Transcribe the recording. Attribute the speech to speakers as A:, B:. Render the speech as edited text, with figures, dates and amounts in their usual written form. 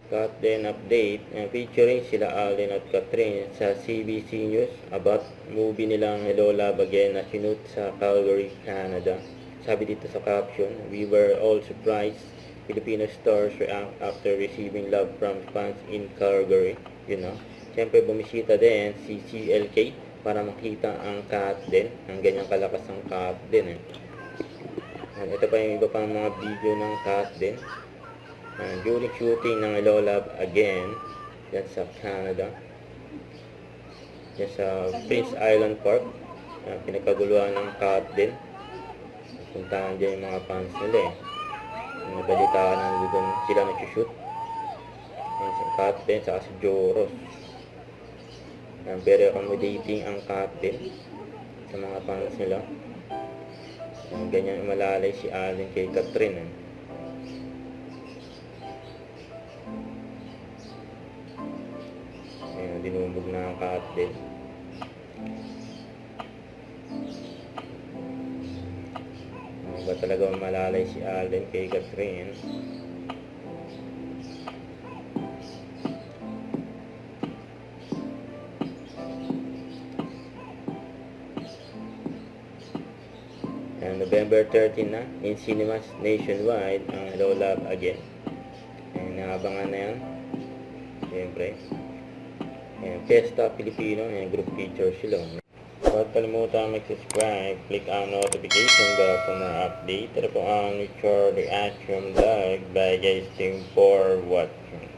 A: Got then update featuring sila Alden at Catherine sa CBC News about movie nilang Hello Love Again na sinut sa Calgary, Canada. Sabi dito sa caption, "We were all surprised. Filipino stars react after receiving love from fans in Calgary." Yun know? Siyempre bumisita din si CLK para makita ang cat din, ang ganyang kalakas ng cat din. Ito pa yung iba pang mga video ng cat din. During shooting ng Hello Love Again, yan sa Canada, yan sa Prince Island Park, pinagkaguluhan ng cat din. Puntahan dyan yung mga fans nila nabalitaan na doon sila nag-shoot. Yan si cat din, saka si Joros. Very accommodating ang cat din sa mga fans nila. Ganyan malalay si Alden kay Catherine. Ayan, dinumog na ang cat din. Ba talaga malalay si Alden kay Catherine? November 13 na, in cinemas nationwide ang Hello Love Again. Ayan, naabangan na yan. Siyempre. Ayan, Fiesta Filipino, ayan, group picture sila. Huwag kalimutan mag-subscribe, click ang notification bell for more update. Ito po ang Richard Reaction Vlog by guys. Thank for watching.